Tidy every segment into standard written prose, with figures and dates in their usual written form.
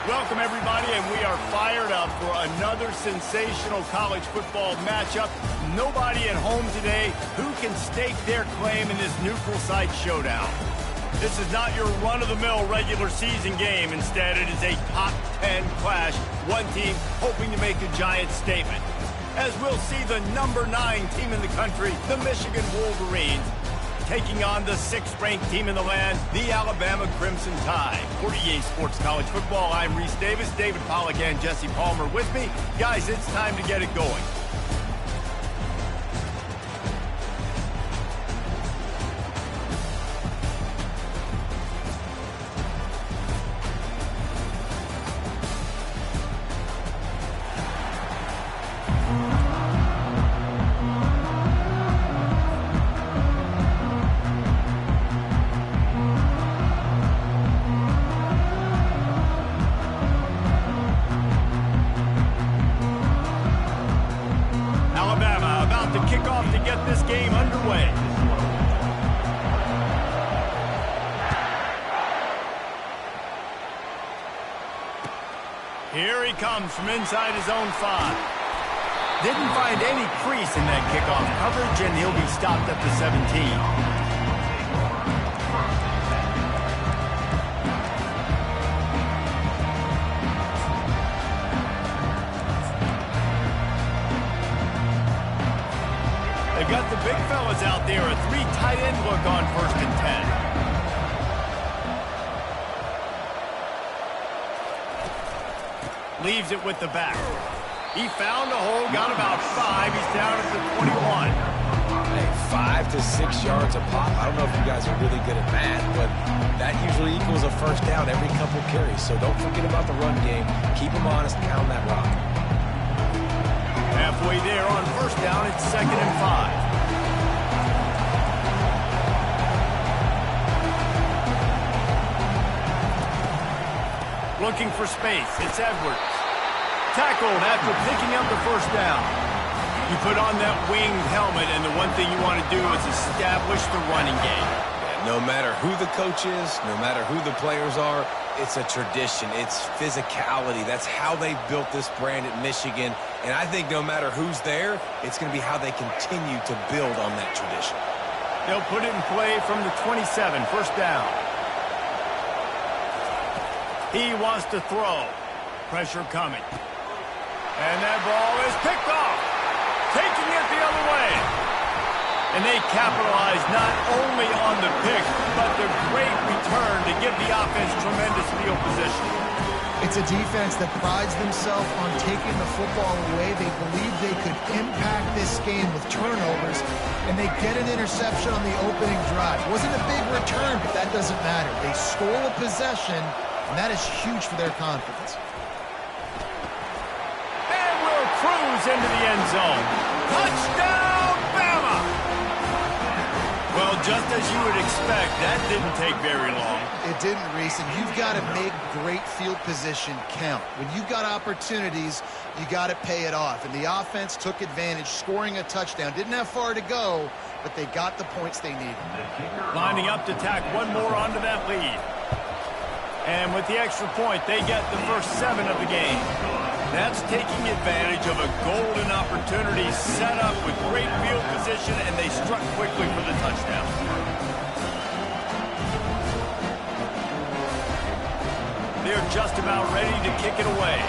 Welcome, everybody, and we are fired up for another sensational college football matchup. Nobody at home today who can stake their claim in this neutral site showdown. This is not your run-of-the-mill regular season game. Instead, it is a top 10 clash, one team hoping to make a giant statement. As we'll see the number 9 team in the country, the Michigan Wolverines, taking on the 6th-ranked team in the land, the Alabama Crimson Tide. For EA Sports College Football, I'm Reese Davis, David Pollack, and Jesse Palmer with me. Guys, it's time to get it going. To get this game underway. Here he comes from inside his own 5. Didn't find any crease in that kickoff coverage, and he'll be stopped at the 17. They've got the big fellas out there, a 3 tight end look on 1st and 10. Leaves it with the back. He found a hole, got about 5. He's down at the 21. Hey, 5 to 6 yards a pop. I don't know if you guys are really good at math, but that usually equals a first down every couple carries. So don't forget about the run game. Keep them honest, pound that rock. Halfway there on 1st down, it's 2nd and 5. Looking for space, it's Edwards. Tackled after picking up the 1st down. You put on that winged helmet, and the one thing you want to do is establish the running game. No matter who the coach is, no matter who the players are, it's a tradition. It's physicality. That's how they built this brand at Michigan. And I think no matter who's there, it's going to be how they continue to build on that tradition. They'll put it in play from the 27, 1st down. He wants to throw. Pressure coming. And that ball is picked off. Taking it the other way. And they capitalize not only on the pick, but the great return to give the offense tremendous field position. It's a defense that prides themselves on taking the football away. They believe they could impact this game with turnovers, and they get an interception on the opening drive. It wasn't a big return, but that doesn't matter. They stole a possession, and that is huge for their confidence. And will cruise into the end zone. Touchdown, Bama! Well, just as you would expect, that didn't take very long. It didn't, Reese, and you've got to make great field position count. When you've got opportunities, you got to pay it off. And the offense took advantage, scoring a touchdown. Didn't have far to go, but they got the points they needed. Lining up to tack one more onto that lead. And with the extra point, they get the first 7 of the game. That's taking advantage of a golden opportunity set up with great field position, and they struck quickly for the touchdown. They're just about ready to kick it away.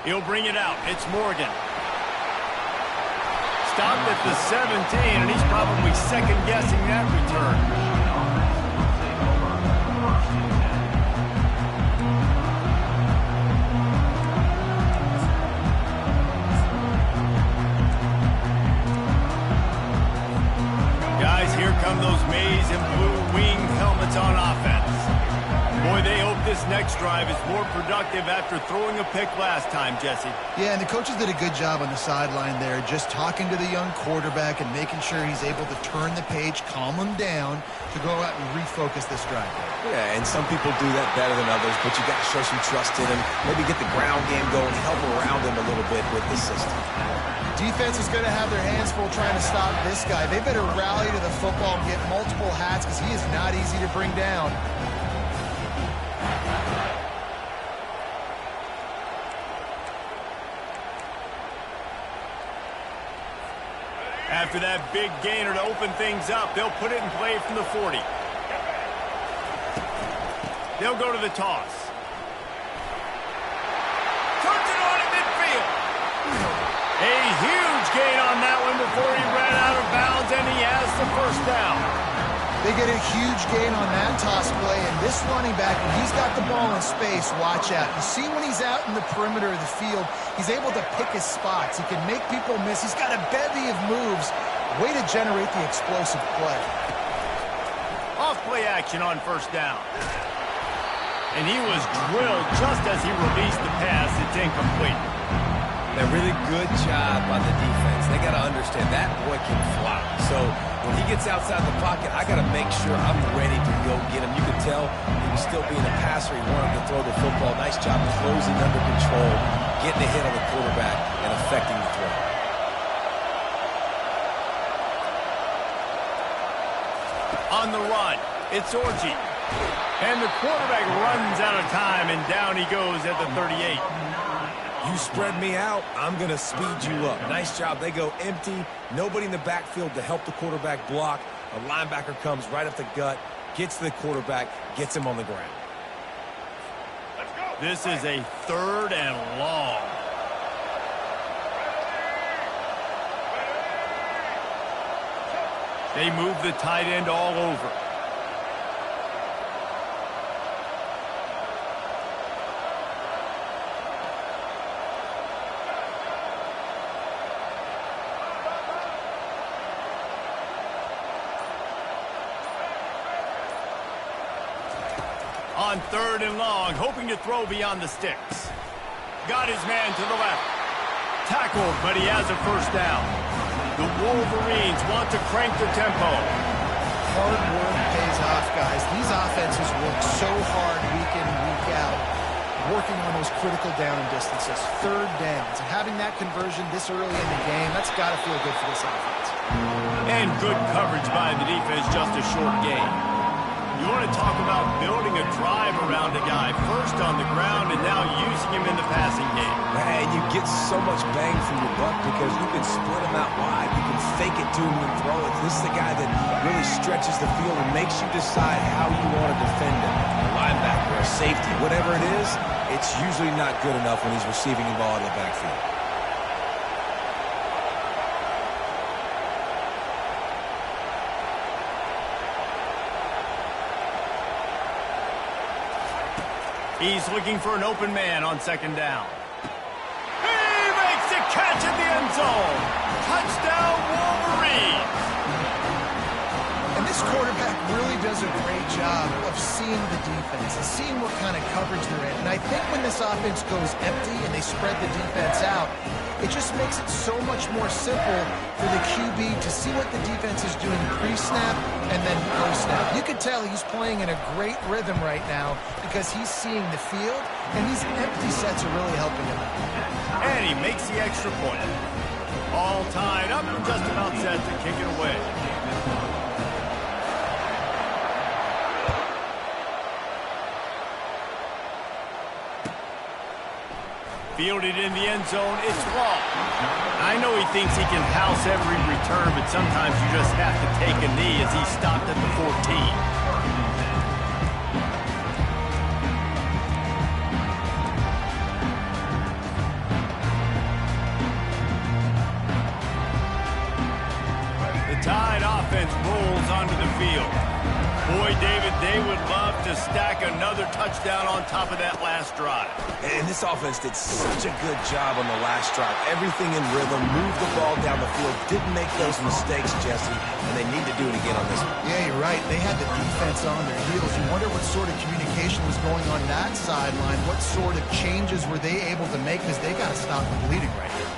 He'll bring it out. It's Morgan. Stopped at the 17, and he's probably second-guessing that return. Guys, here come those maize and blue winged helmets on offense. Boy, they hope this next drive is more productive after throwing a pick last time, Jesse. Yeah, and the coaches did a good job on the sideline there, just talking to the young quarterback and making sure he's able to turn the page, calm him down to go out and refocus this drive. Yeah, and some people do that better than others, but you got to show some trust in him. Maybe get the ground game going, help around him a little bit with the system. Defense is going to have their hands full trying to stop this guy. They better rally to the football and get multiple hats because he is not easy to bring down. After that big gainer to open things up, they'll put it in play from the 40. They'll go to the toss. Turns it on at midfield. A huge gain on that one before he ran out of bounds, and he has the first down. They get a huge gain on that toss play, and this running back, when he's got the ball in space, watch out. You see when he's out in the perimeter of the field, he's able to pick his spots. He can make people miss. He's got a bevy of moves. Way to generate the explosive play. Off play action on first down. And he was drilled just as he released the pass. It's incomplete. A really good job by the defense. They got to understand that boy can fly. So when he gets outside the pocket, I got to make sure I'm ready to go get him. You can tell he was still being a passer. He wanted to throw the football. Nice job closing under control, getting a hit on the quarterback, and affecting the throw. On the run, it's Orji. And the quarterback runs out of time, and down he goes at the 38. You spread me out, I'm going to speed you up. Nice job. They go empty. Nobody in the backfield to help the quarterback block. A linebacker comes right up the gut, gets to the quarterback, gets him on the ground. This is a 3rd and long. They move the tight end all over. On 3rd and long, hoping to throw beyond the sticks. Got his man to the left. Tackled, but he has a first down. The Wolverines want to crank their tempo. Hard work pays off, guys. These offenses work so hard week in, week out, working on those critical down and distances, 3rd downs. And having that conversion this early in the game, that's got to feel good for this offense. And good coverage by the defense, just a short gain. You want to talk about building a drive around a guy, first on the ground and now using him in the passing game. And you get so much bang for your buck because you can split him out wide. You can fake it to him and throw it. This is the guy that really stretches the field and makes you decide how you want to defend him. A linebacker, a safety, whatever it is, it's usually not good enough when he's receiving the ball in the backfield. He's looking for an open man on 2nd down. He makes the catch in the end zone. Touchdown, Wolverines. And this quarterback really does a great job of seeing the defense and seeing what kind of coverage they're in. And I think when this offense goes empty and they spread the defense out, it just makes it so much more simple for the QB to see what the defense is doing pre-snap and then post-snap. You can tell he's playing in a great rhythm right now because he's seeing the field, and these empty sets are really helping him out. And he makes the extra point. All tied up and just about set to kick it away. Fielded in the end zone, it's long. I know he thinks he can house every return, but sometimes you just have to take a knee as he stopped at the 14. The Tide offense rolls onto the field. Boy, David, they would love to to stack another touchdown on top of that last drive. And this offense did such a good job on the last drive. Everything in rhythm, moved the ball down the field, didn't make those mistakes, Jesse, and they need to do it again on this one. Yeah, you're right. They had the defense on their heels. You wonder what sort of communication was going on that sideline. What sort of changes were they able to make, because they got to stop the bleeding right here.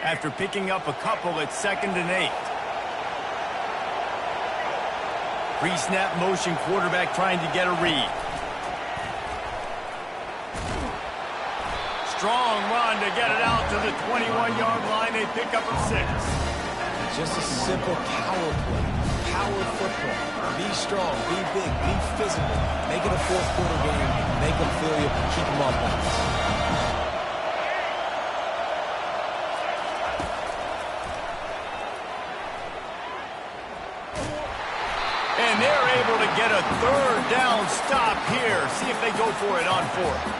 After picking up a couple at 2nd and 8. Pre-snap motion quarterback trying to get a read. Strong run to get it out to the 21-yard line. They pick up a 6. Just a simple power play. Power football. Be strong, be big, be physical. Make it a fourth-quarter game. Make them feel you. Keep them off balance. And they're able to get a 3rd down stop here. See if they go for it on 4th.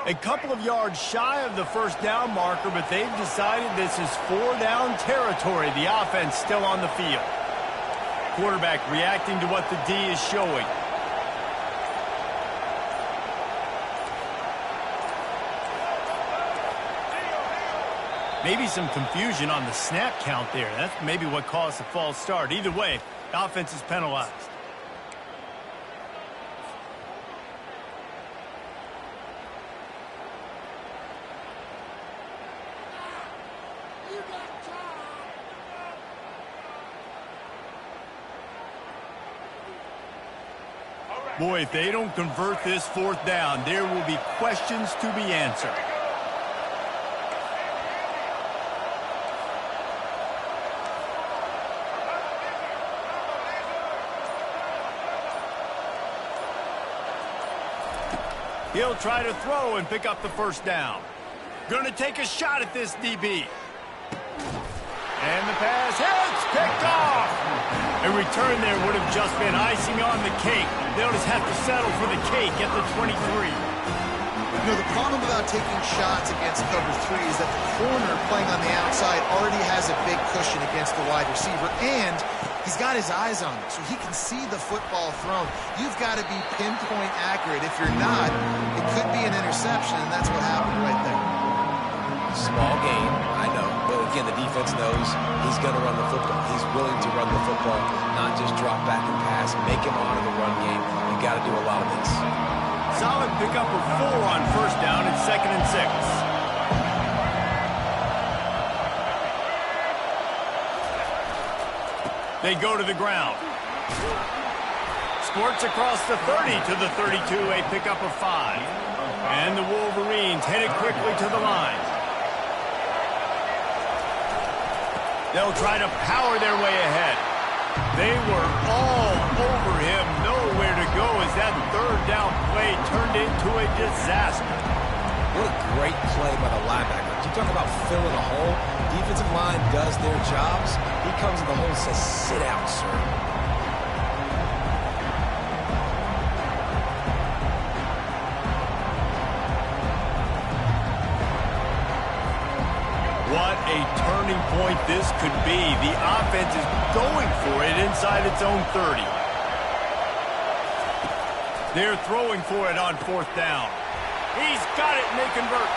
A couple of yards shy of the 1st down marker, but they've decided this is 4-down territory. The offense still on the field. Quarterback reacting to what the D is showing. Maybe some confusion on the snap count there. That's maybe what caused the false start. Either way, the offense is penalized. Boy, if they don't convert this 4th down, there will be questions to be answered. He'll try to throw and pick up the 1st down. Going to take a shot at this DB. And the pass hits, picked off. A return there would have just been icing on the cake. They'll just have to settle for the cake at the 23. You know, the problem about taking shots against cover 3 is that the corner playing on the outside already has a big cushion against the wide receiver, and he's got his eyes on it, so he can see the football thrown. You've got to be pinpoint accurate. If you're not, it could be an interception, and that's what happened right there. Small gain, I know. But again, the defense knows he's going to run the football. He's willing to run the football, not just drop back and pass, make him honor the run game. You got to do a lot of this. Solid pickup of 4 on 1st down at 2nd and 6. They go to the ground. Squirts across the 30 to the 32, a pickup of 5. And the Wolverines headed quickly to the line. They'll try to power their way ahead. They were all over him, nowhere to go as that 3rd down play turned into a disaster. What a great play by the linebacker. You talk about filling a hole. Defensive line does their jobs. He comes in the hole and says, sit down, sir. What a turning point this could be. The offense is going for it inside its own 30. They're throwing for it on 4th down. He's got it and they convert.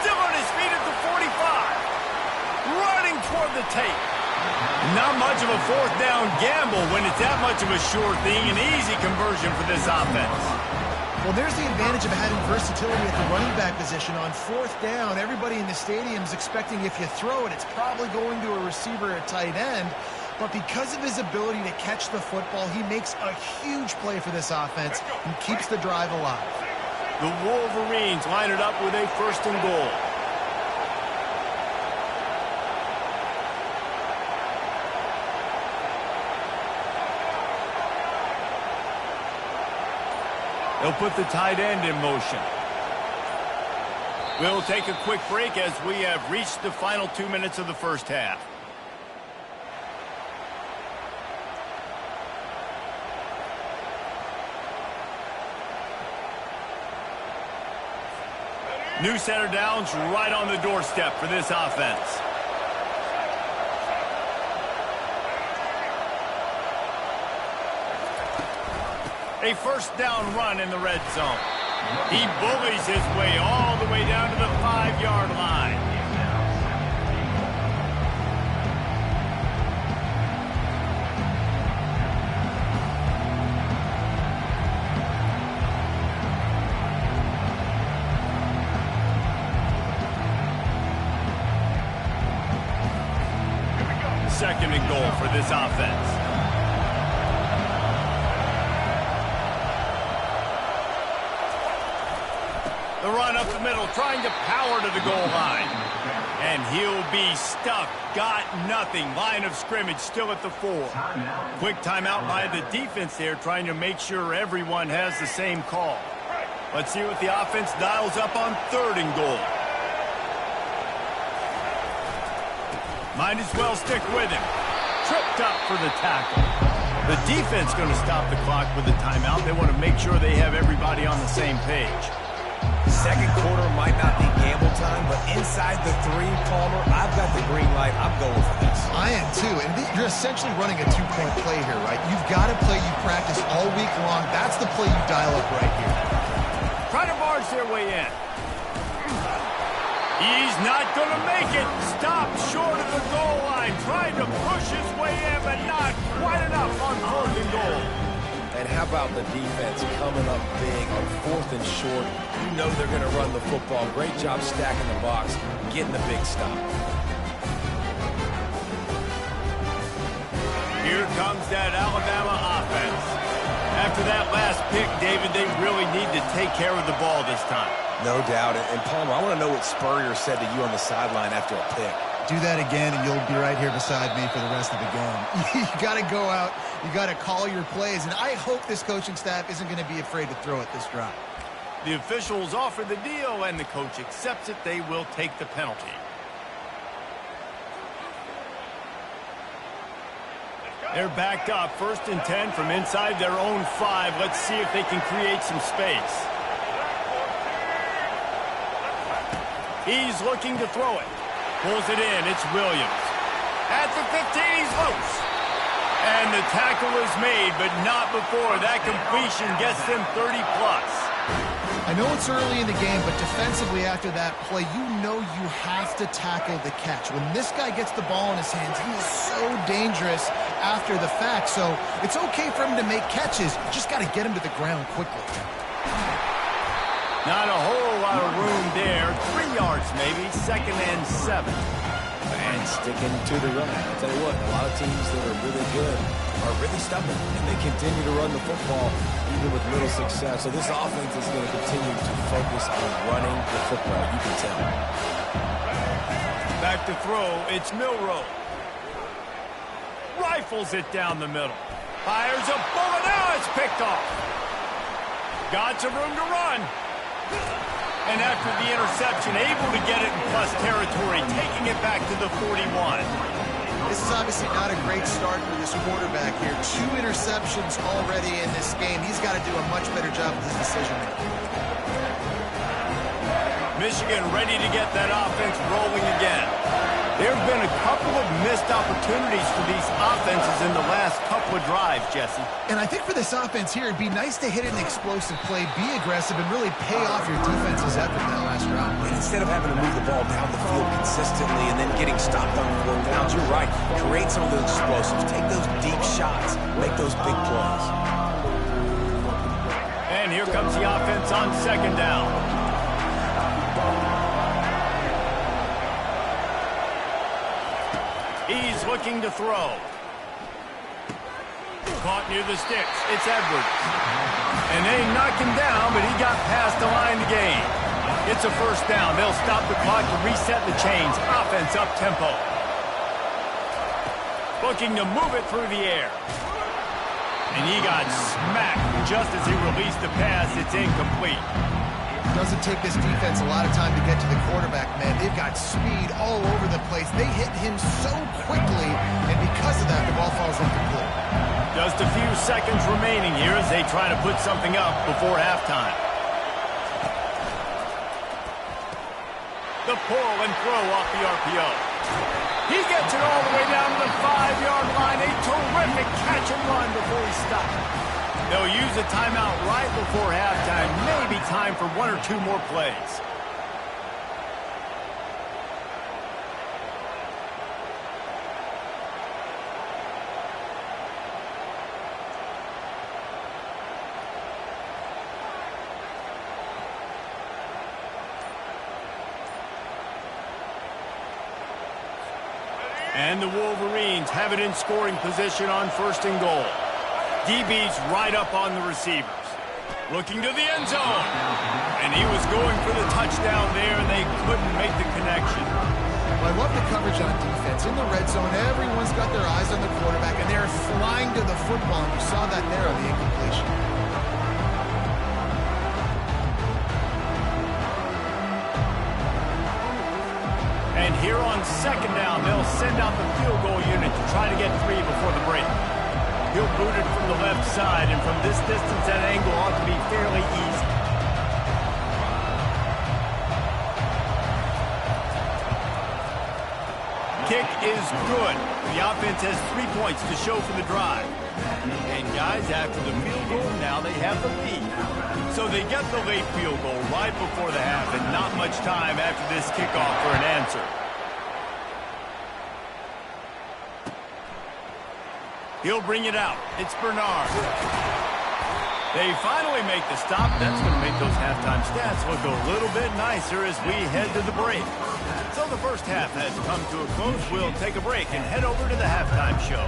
Still on his feet at the 45. Running toward the tape. Not much of a 4th down gamble when it's that much of a sure thing. An easy conversion for this offense. Well, there's the advantage of having versatility at the running back position. On 4th down, everybody in the stadium is expecting if you throw it, it's probably going to a receiver at tight end. But because of his ability to catch the football, he makes a huge play for this offense and keeps the drive alive. The Wolverines line it up with a 1st and goal. He'll put the tight end in motion. We'll take a quick break as we have reached the final 2 minutes of the first half. New set of downs right on the doorstep for this offense. A first down run in the red zone. He bullies his way all the way down to the 5-yard line. Second and goal for this offense. The run up the middle, trying to power to the goal line. And he'll be stuck. Got nothing. Line of scrimmage still at the 4. Quick timeout by the defense there, trying to make sure everyone has the same call. Let's see what the offense dials up on 3rd and goal. Might as well stick with him. Tripped up for the tackle. The defense going to stop the clock with a timeout. They want to make sure they have everybody on the same page. Second quarter might not be gamble time, but inside the 3, Palmer, I've got the green light. I'm going for this. I am too, and you're essentially running a 2-point play here, right? You've got a play you practice all week long. That's the play you dial up right here. Trying to barge their way in. He's not going to make it. Stopped short of the goal line. Trying to push his way in, but not quite enough on 4th and goal. And how about the defense coming up big on 4th and short? You know they're going to run the football. Great job stacking the box, getting the big stop. Here comes that Alabama offense. After that last pick, David, they really need to take care of the ball this time. No doubt. And Palmer, I want to know what Spurrier said to you on the sideline after a pick. Do that again, and you'll be right here beside me for the rest of the game. You got to go out. You got to call your plays, and I hope this coaching staff isn't going to be afraid to throw it this drive. The officials offer the deal, and the coach accepts it. They will take the penalty. They're backed up. 1st and 10 from inside their own 5. Let's see if they can create some space. He's looking to throw it. Pulls it in. It's Williams. At the 15, he's loose. And the tackle is made, but not before. That completion gets them 30-plus. I know it's early in the game, but defensively after that play, you know you have to tackle the catch. When this guy gets the ball in his hands, he is so dangerous after the fact. So it's okay for him to make catches. You just got to get him to the ground quickly. Not a whole lot of room there. 3 yards maybe. 2nd and 7. And sticking to the run. I'll tell you what, a lot of teams that are really good are really stubborn, and they continue to run the football even with little success. So this offense is going to continue to focus on running the football. You can tell. Back to throw. It's Milroe. Rifles it down the middle. Fires a bullet. Now it's picked off. Got some room to run. And after the interception, able to get it in plus territory, taking it back to the 41. This is obviously not a great start for this quarterback here. 2 interceptions already in this game. He's got to do a much better job with his decision-making. Michigan ready to get that offense rolling again. There have been a couple of missed opportunities for these offenses in the last couple of drives, Jesse. And I think for this offense here, it'd be nice to hit an explosive play, be aggressive, and really pay off your defense's effort in that last round. And instead of having to move the ball down the field consistently and then getting stopped on 4th downs, you're right. Create some of those explosives. Take those deep shots. Make those big plays. And here comes the offense on 2nd down. He's looking to throw. Caught near the sticks. It's Edwards. And they knocked him down, but he got past the line to gain. It's a 1st down. They'll stop the clock to reset the chains. Offense up tempo. Looking to move it through the air. And he got smacked just as he released the pass, it's incomplete. It doesn't take this defense a lot of time to get to the quarterback, man. They've got speed all over the place. They hit him so quickly, and because of that, the ball falls incomplete. Just a few seconds remaining here as they try to put something up before halftime. The pull and throw off the RPO. He gets it all the way down to the 5-yard line. A terrific catch and run before he stopped. They'll use a timeout right before halftime. Maybe time for 1 or 2 more plays. And the Wolverines have it in scoring position on 1st and goal. DB's right up on the receivers. Looking to the end zone. And he was going for the touchdown there, and they couldn't make the connection. Well, I love the coverage on defense. In the red zone, everyone's got their eyes on the quarterback, and they're flying to the football, and you saw that there on the incompletion. And here on 2nd down, they'll send out the field goal unit to try to get 3 before the break. He'll boot it from the left side, and from this distance, that angle ought to be fairly easy. Kick is good. The offense has 3 points to show for the drive. And guys, after the field goal, now they have the lead. So they get the late field goal right before the half, and not much time after this kickoff for an answer. He'll bring it out. It's Bernard. They finally make the stop. That's going to make those halftime stats look a little bit nicer as we head to the break. So the first half has come to a close. We'll take a break and head over to the halftime show.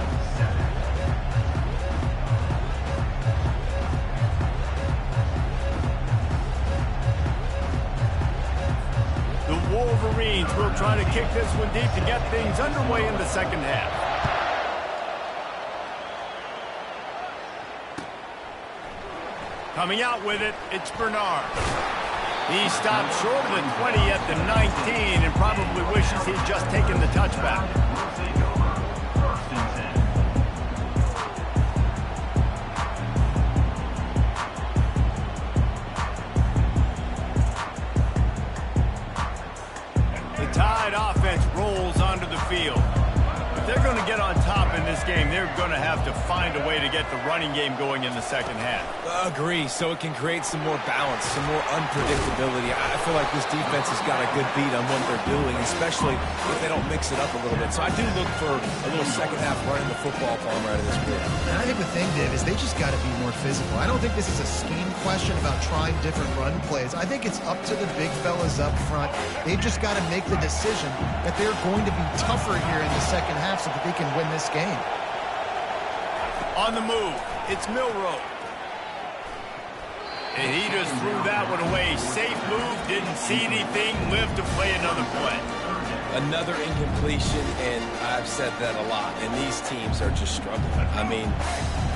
The Wolverines will try to kick this one deep to get things underway in the second half. Coming out with it, it's Bernard. He stopped short of the 20 at the 19 and probably wishes he'd just taken the touchback. The Tide offense rolls onto the field. If they're going to get on top in this game, they're going to have to find a way to get the running game going in the second half. Agree, so it can create some more balance, some more unpredictability. I feel like this defense has got a good beat on what they're doing, especially if they don't mix it up a little bit. So I do look for a little second half running the football farmer out of this group. And I think the thing, Dave, is they just got to be more physical. I don't think this is a scheme question about trying different run plays. I think it's up to the big fellas up front. They've just got to make the decision that they're going to be tougher here in the second half so that they can win this game. On the move, it's Milroe. And he just threw that one away. Safe move, didn't see anything, lived to play another play. Another incompletion, and I've said that a lot, and these teams are just struggling. I mean,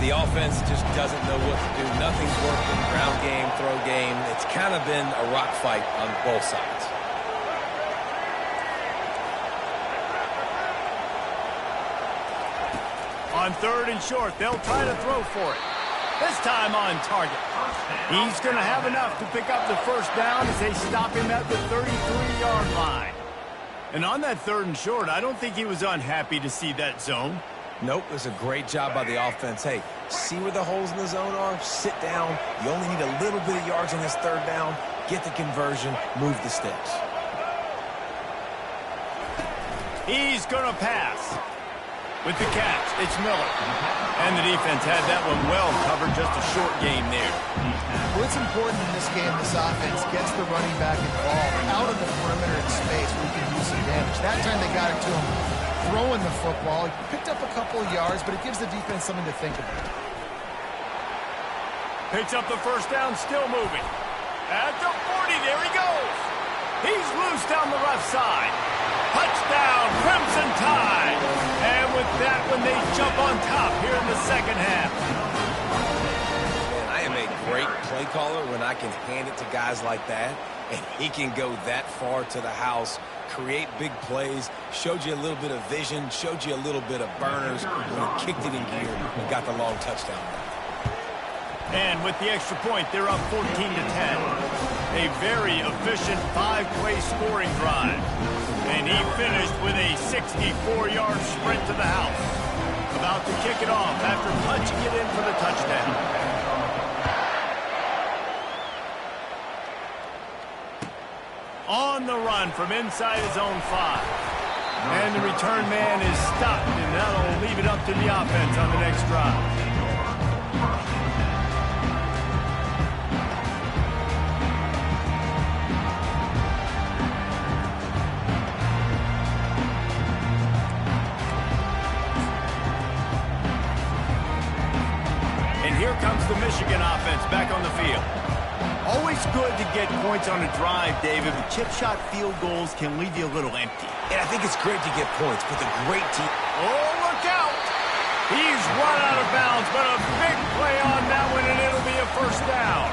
the offense just doesn't know what to do. Nothing's working. Ground game, throw game. It's kind of been a rock fight on both sides. On 3rd and short, they'll try to throw for it. This time on target. He's going to have enough to pick up the first down as they stop him at the 33-yard line. And on that 3rd and short, I don't think he was unhappy to see that zone. Nope, it was a great job by the offense. Hey, see where the holes in the zone are? Sit down. You only need a little bit of yards on this 3rd down. Get the conversion. Move the sticks. He's going to pass. With the catch, it's Miller. And the defense had that one well covered, just a short game there. Well, it's important in this game this offense gets the running back involved out of the perimeter in space where he can do some damage. That time they got it to him throwing the football. He picked up a couple of yards, but it gives the defense something to think about. Picks up the first down, still moving. At the 40, there he goes. He's loose down the left side. Touchdown, Crimson Tide. And with that one, they jump on top here in the second half. Man, I am play caller when I can hand it to guys like that, and he can go that far to the house, create big plays, showed you a little bit of vision, showed you a little bit of burners when he kicked it in gear and got the long touchdown. And with the extra point, they're up 14-10. A very efficient 5-play scoring drive. And he finished with a 64-yard sprint to the house. About to kick it off after punching it in for the touchdown. On the run from inside his own 5. And the return man is stopped, and that'll leave it up to the offense on the next drive. Here comes the Michigan offense back on the field. Always good to get points on a drive, David, but chip shot field goals can leave you a little empty. And I think it's great to get points, but the great team... Oh, look out! He's run out of bounds, but a big play on that one, and it'll be a first down.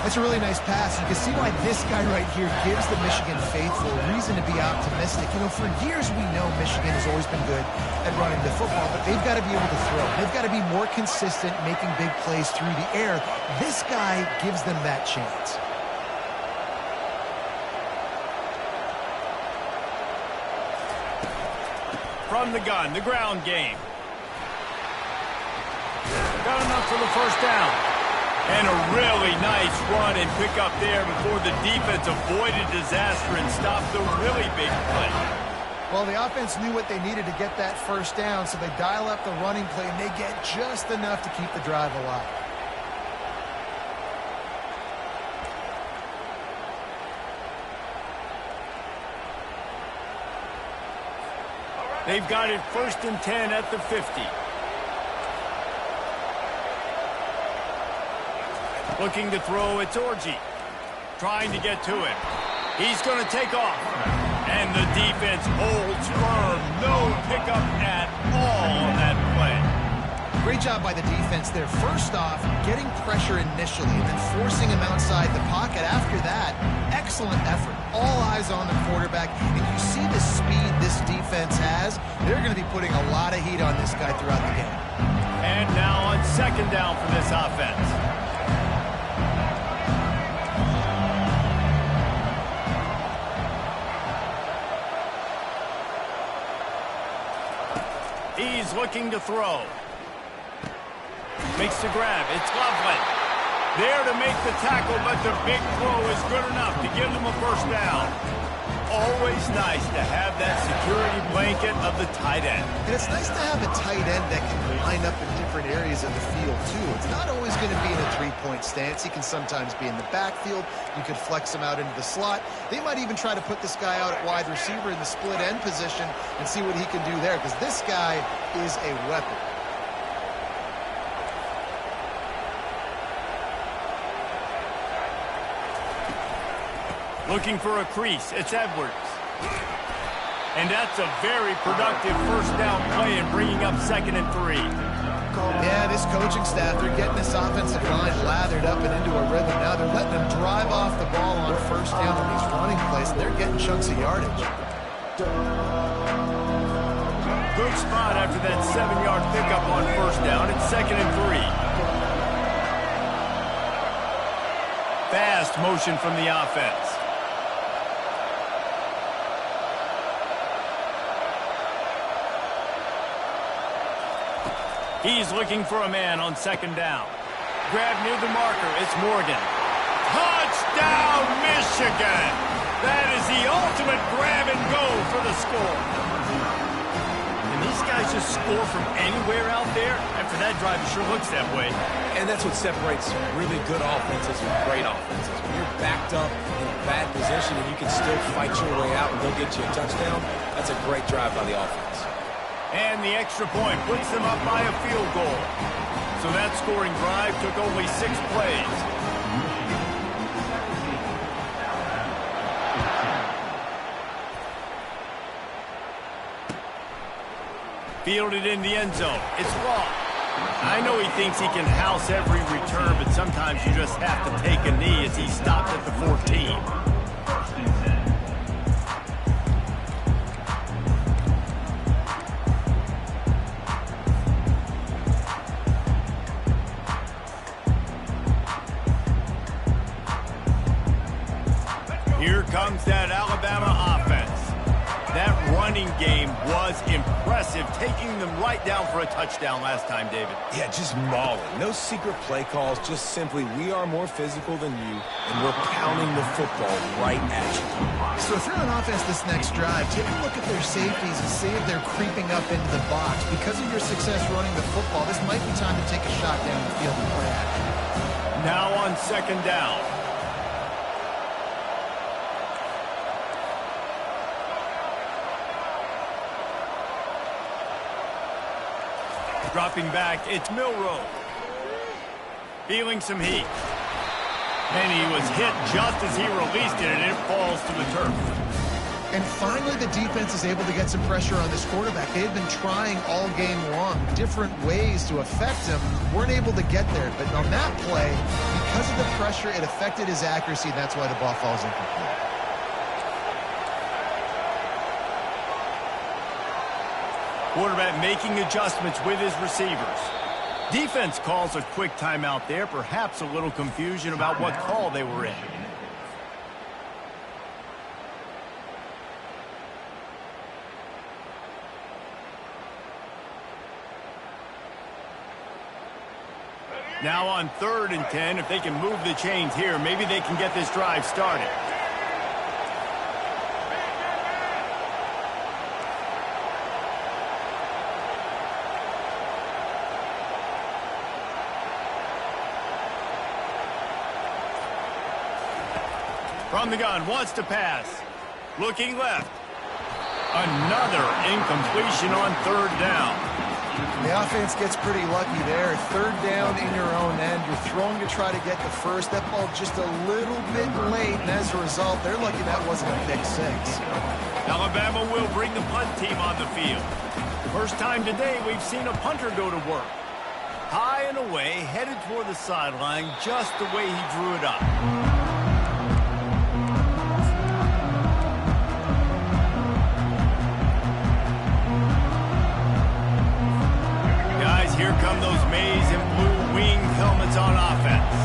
That's a really nice pass. You can see why this guy right here gives the Michigan faithful reason to be optimistic. You know, for years we know Michigan has always been good at running the football, but they've got to be able to throw. They've got to be more consistent making big plays through the air. This guy gives them that chance. From the gun, the ground game. Got enough for the first down. And a really nice run and pick up there before the defense avoided disaster and stopped the really big play. Well, the offense knew what they needed to get that first down, so they dial up the running play, and they get just enough to keep the drive alive. They've got it 1st and 10 at the 50. Looking to throw, it's Orji. Trying to get to him. He's going to take off. And the defense holds firm. No pickup at all on that play. Great job by the defense there. First off, getting pressure initially and then forcing him outside the pocket. After that, excellent effort. All eyes on the quarterback. And you see the speed this defense has. They're going to be putting a lot of heat on this guy throughout the game. And now on 2nd down for this offense. He's looking to throw. Makes the grab. It's Loveland. There to make the tackle, but the big throw is good enough to give them a first down. Always nice to have that security blanket of the tight end. And it's nice to have a tight end that can line up in different areas of the field, too. It's not always going to be in a three-point stance. He can sometimes be in the backfield. You could flex him out into the slot. They might even try to put this guy out at wide receiver in the split end position and see what he can do there, because this guy is a weapon. Looking for a crease, it's Edwards. And that's a very productive first down play and bringing up 2nd and 3. Yeah, this coaching staff, they're getting this offensive line lathered up and into a rhythm. Now they're letting them drive off the ball on first down on these running plays, and they're getting chunks of yardage. Good spot after that 7-yard pickup on first down. It's 2nd and 3. Fast motion from the offense. He's looking for a man on 2nd down. Grab near the marker. It's Morgan. Touchdown, Michigan! That is the ultimate grab and go for the score. And these guys just score from anywhere out there. After that drive, it sure looks that way. And that's what separates really good offenses from great offenses. When you're backed up in a bad position and you can still fight your way out and go get you a touchdown, that's a great drive by the offense. And the extra point puts them up by a field goal. So that scoring drive took only 6 plays. Fielded in the end zone. It's Law. I know he thinks he can house every return, but sometimes you just have to take a knee as he stopped at the 14. Here comes that Alabama offense. That running game was impressive, taking them right down for a touchdown last time, David. Yeah, just mauling. No secret play calls, just simply we are more physical than you, and we're pounding the football right at you. So if you're on offense this next drive, take a look at their safeties and see if they're creeping up into the box. Because of your success running the football, this might be time to take a shot down the field and play action. Now on second down. Dropping back, it's Milroe. Feeling some heat. And he was hit just as he released it, and it falls to the turf. And finally, the defense is able to get some pressure on this quarterback. They had been trying all game long, different ways to affect him. Weren't able to get there. But on that play, because of the pressure, it affected his accuracy, and that's why the ball falls incomplete. Quarterback making adjustments with his receivers. Defense calls a quick timeout there, perhaps a little confusion about what call they were in. Now on 3rd and 10, if they can move the chains here, maybe they can get this drive started. From the gun, wants to pass. Looking left. Another incompletion on 3rd down. The offense gets pretty lucky there. 3rd down in your own end. You're throwing to try to get the first. That ball just a little bit late, and as a result, they're lucky that wasn't a pick six. Alabama will bring the punt team on the field. First time today we've seen a punter go to work. High and away, headed toward the sideline, just the way he drew it up. Here come those maize and blue winged helmets on offense.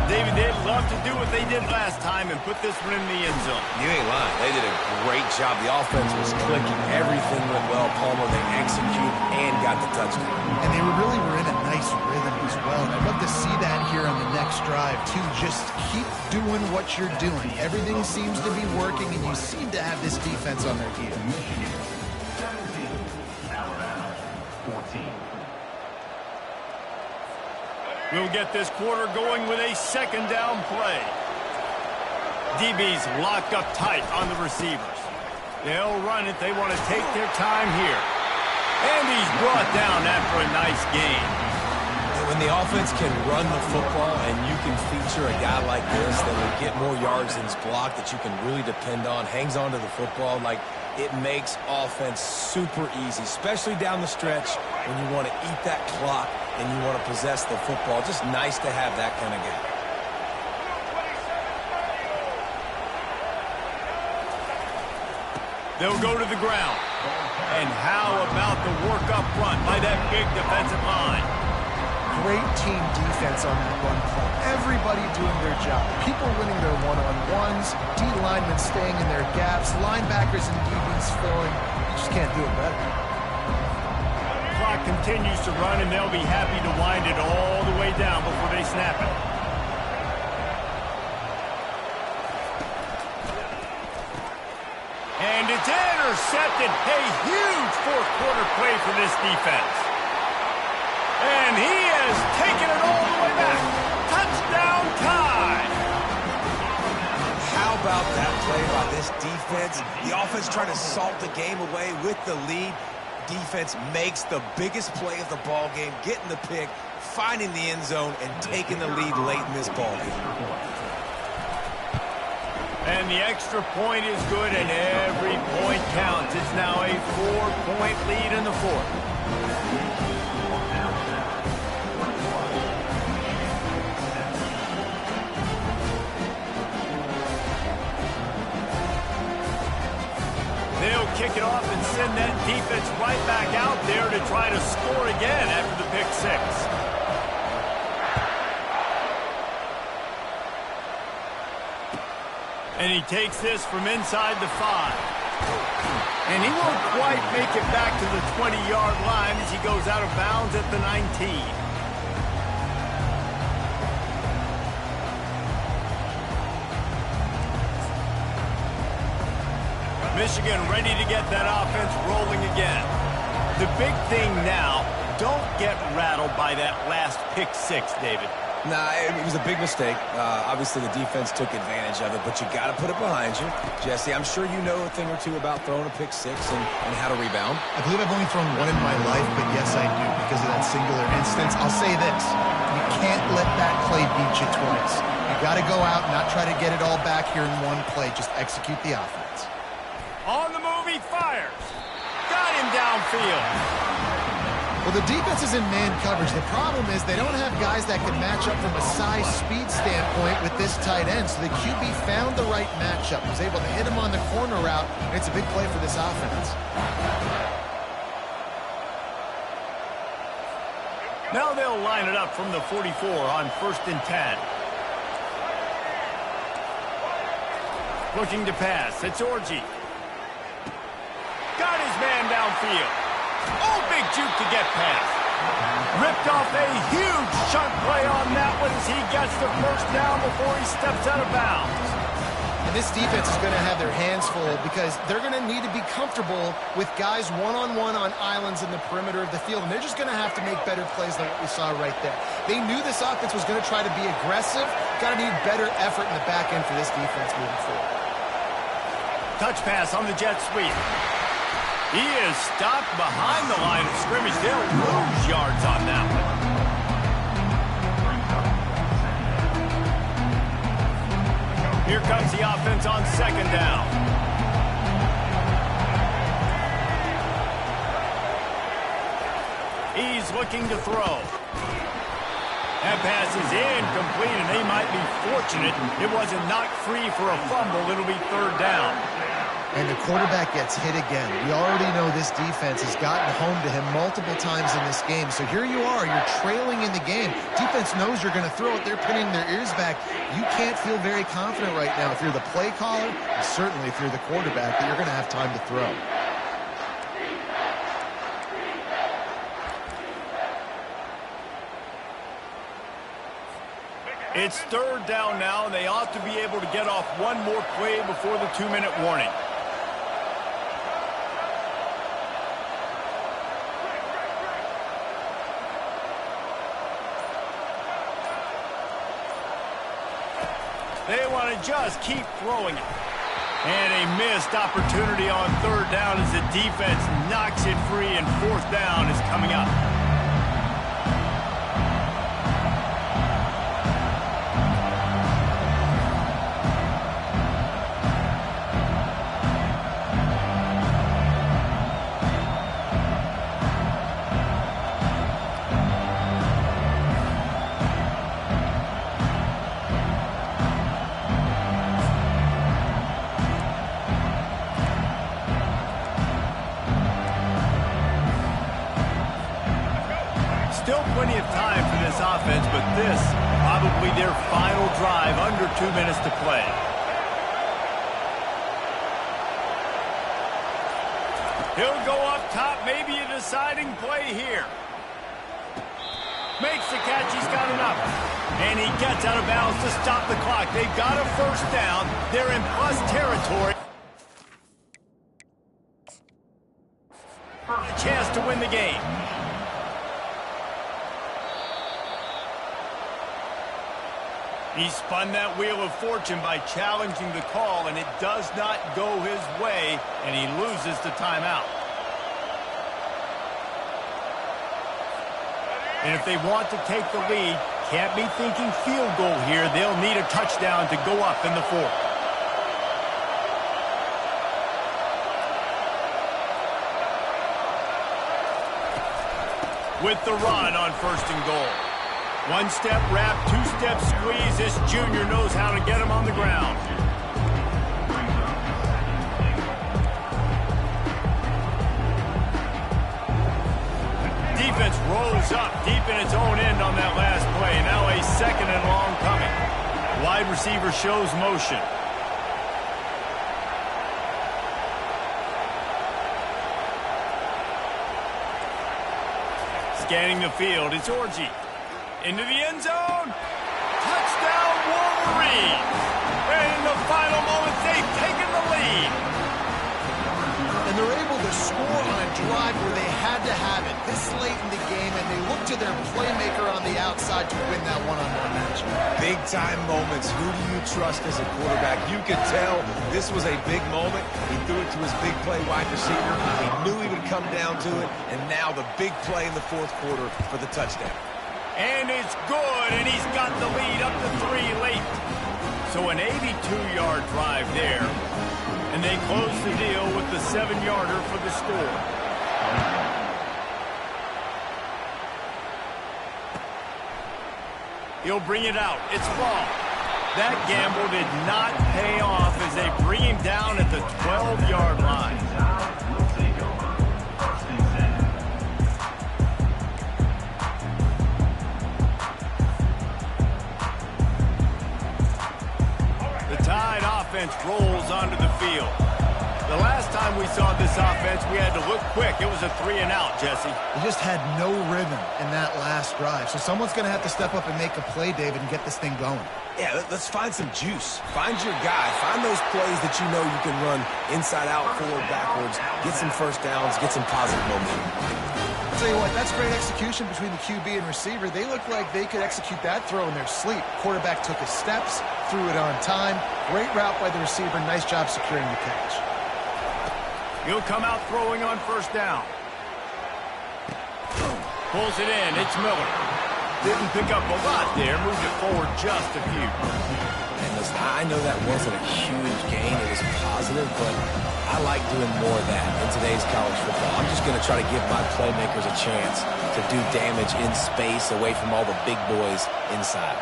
David, they'd love to do what they did last time and put this one in the end zone. You ain't lying. They did a great job. The offense was clicking. Everything went well. Palmer, they executed and got the touchdown. And they were in a nice rhythm as well. And I'd love to see that here on the next drive, too. Just keep doing what you're doing. Everything seems to be working, and you seem to have this defense on their heels. 14. We'll get this quarter going with a 2nd down play. DB's locked up tight on the receivers. They'll run it. They want to take their time here. And he's brought down after a nice gain. When the offense can run the football and you can feature a guy like this that will get more yards than his block that you can really depend on, hangs on to the football, like it makes offense super easy, especially down the stretch when you want to eat that clock and you want to possess the football. Just nice to have that kind of game. They'll go to the ground. And how about the work up front by that big defensive line? Great team defense on that run play. Everybody doing their job. People winning their one-on-ones, D linemen staying in their gaps, linebackers and DBs filling. You just can't do it better. Clock continues to run, and they'll be happy to wind it all the way down before they snap it. And it's intercepted. A huge fourth-quarter play for this defense. And he has taken it all the way back. Touchdown time. How about that play by this defense? The offense trying to salt the game away with the lead. Defense makes the biggest play of the ball game, getting the pick, finding the end zone, and taking the lead late in this ball game. And the extra point is good, and every point counts. It's now a 4-point lead in the fourth. kick it off and send that defense right back out there to try to score again after the pick six. And he takes this from inside the 5. And he won't quite make it back to the 20-yard line as he goes out of bounds at the 19. Michigan ready to get that offense rolling again. The big thing now, don't get rattled by that last pick six, David. Nah, it was a big mistake. Obviously, the defense took advantage of it, but you got to put it behind you. Jesse, I'm sure you know a thing or two about throwing a pick six and how to rebound. I believe I've only thrown one in my life, but yes, I do because of that singular instance. I'll say this. You can't let that play beat you twice. You got to go out and not try to get it all back here in one play. Just execute the offense. On the move, he fires. Got him downfield. Well, the defense is in man coverage. The problem is they don't have guys that can match up from a size-speed standpoint with this tight end. So the QB found the right matchup, was able to hit him on the corner route, and it's a big play for this offense. Now they'll line it up from the 44 on 1st and 10. Looking to pass. It's Orji. Got his man downfield. Oh, big juke to get past. Ripped off a huge chunk play on that one as he gets the first down before he steps out of bounds. And this defense is going to have their hands full because they're going to need to be comfortable with guys one-on-one on islands in the perimeter of the field. And they're just going to have to make better plays than what we saw right there. They knew this offense was going to try to be aggressive. Got to need better effort in the back end for this defense moving forward. Touch pass on the jet sweep. He is stopped behind the line of scrimmage. They'll lose yards on that one. Here comes the offense on 2nd down. He's looking to throw. That pass is incomplete, and they might be fortunate it wasn't knocked free for a fumble. It'll be 3rd down. And the quarterback gets hit again. We already know this defense has gotten home to him multiple times in this game. So here you are. You're trailing in the game. Defense knows you're going to throw it. They're pinning their ears back. You can't feel very confident right now if you're the play caller, and certainly if you're the quarterback, that you're going to have time to throw. It's 3rd down now, and they ought to be able to get off one more play before the 2-minute warning. They want to just keep throwing it. And a missed opportunity on 3rd down as the defense knocks it free, and 4th down is coming up. Still plenty of time for this offense, but this probably their final drive, under 2 minutes to play. He'll go up top, maybe a deciding play here. Makes the catch, he's got enough. And he gets out of bounds to stop the clock. They've got a 1st down. They're in plus territory. A chance to win the game. He spun that wheel of fortune by challenging the call, and it does not go his way, and he loses the timeout. And if they want to take the lead, can't be thinking field goal here. They'll need a touchdown to go up in the 4th. With the run on 1st and goal. 1-step wrap, 2-step squeeze. This junior knows how to get him on the ground. defense rolls up deep in its own end on that last play. Now a second and long coming. Wide receiver shows motion. Scanning the field, it's Orji. Into the end zone. Touchdown, Wolverines. And in the final moments, they've taken the lead. And they're able to score on a drive where they had to have it this late in the game, and they look to their playmaker on the outside to win that one-on-one match. Big-time moments. Who do you trust as a quarterback? You could tell this was a big moment. He threw it to his big play wide receiver. He knew he would come down to it, and now the big play in the fourth quarter for the touchdown. And it's good, and he's got the lead up to 3 late. So an 82-yard drive there. And they close the deal with the 7-yarder for the score. He'll bring it out. It's ball. That gamble did not pay off as they bring him down at the 12-yard line. Tide offense rolls onto the field. The last time we saw this offense, we had to look quick. It was a 3-and-out, Jesse. They just had no rhythm in that last drive. So someone's going to have to step up and make a play, David, and get this thing going. Yeah, let's find some juice. Find your guy. Find those plays that you know you can run inside out, forward, backwards, get some first downs, get some positive momentum. I'll tell you what, that's great execution between the QB and receiver. They look like they could execute that throw in their sleep. Quarterback took his steps, threw it on time. Great route by the receiver. Nice job securing the catch. He'll come out throwing on first down. Pulls it in. It's Miller. Didn't pick up a lot there. Moved it forward just a few. And listen, I know that wasn't a huge gain. It was positive, but I like doing more of that in today's college football. I'm just going to try to give my playmakers a chance to do damage in space away from all the big boys inside.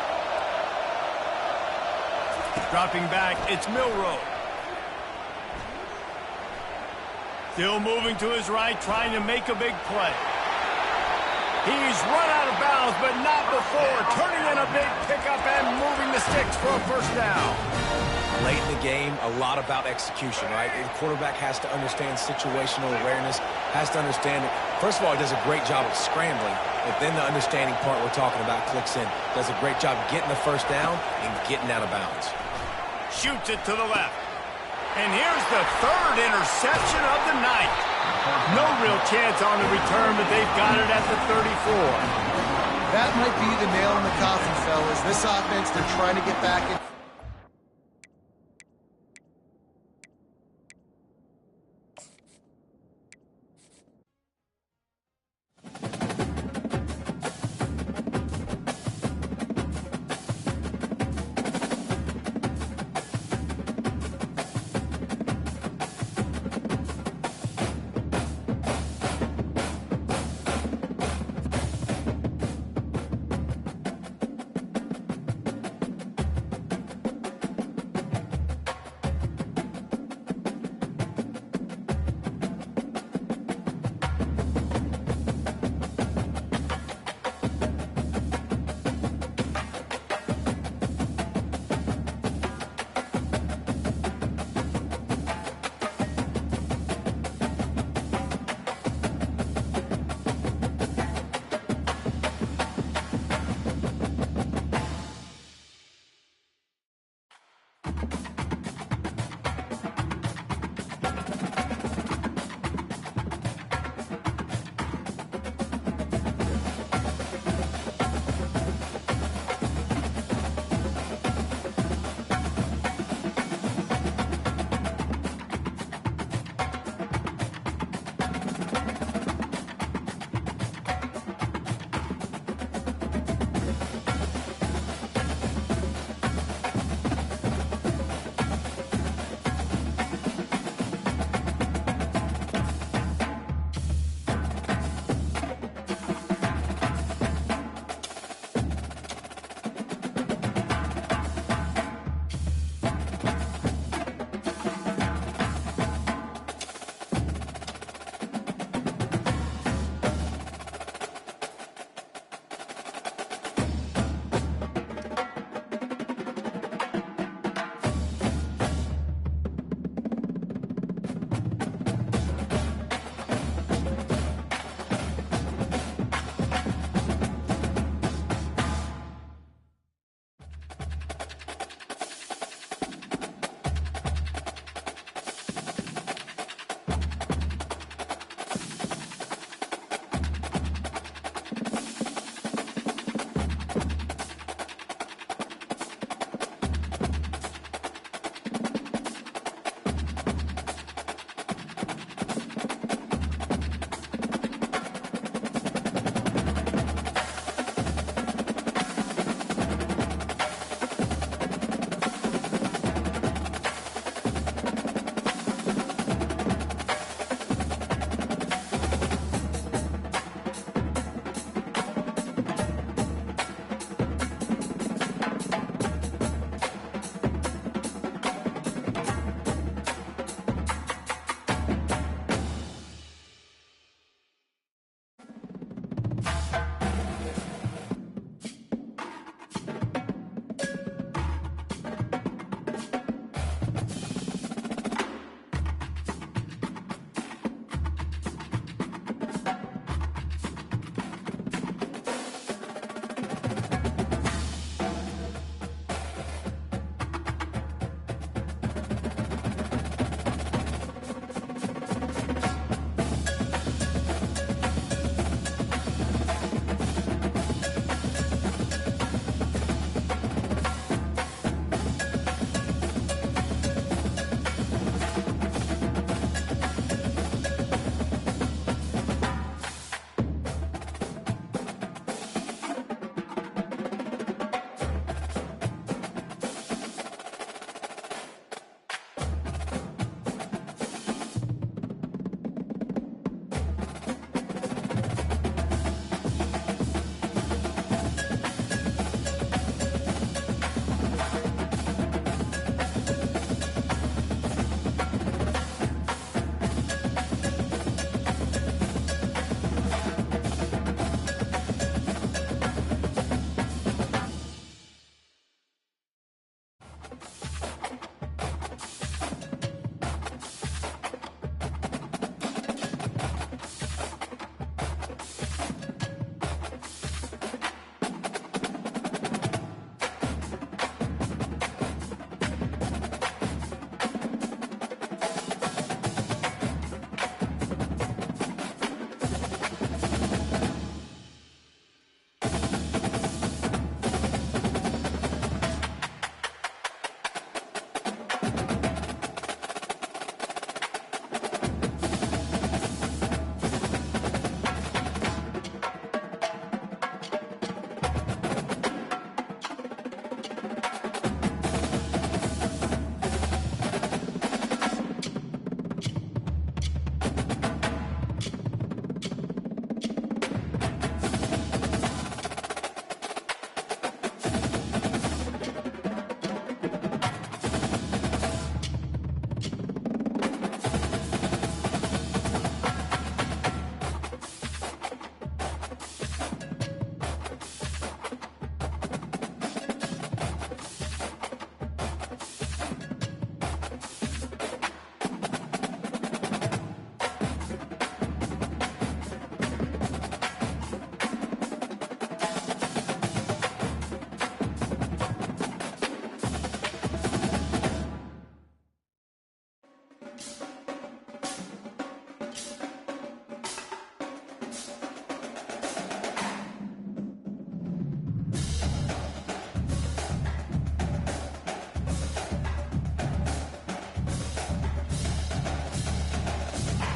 Dropping back, it's Milroe. Still moving to his right, trying to make a big play. He's run out of bounds, but not before. Turning in a big pickup and moving the sticks for a first down. Late in the game, a lot about execution, right? The quarterback has to understand situational awareness, has to understand it. First of all, he does a great job of scrambling, but then the understanding part we're talking about clicks in. Does a great job getting the first down and getting out of bounds. Shoots it to the left. And here's the third interception of the night. No real chance on the return, but they've got it at the 34. That might be the nail in the coffin, fellas. This offense, they're trying to get back in.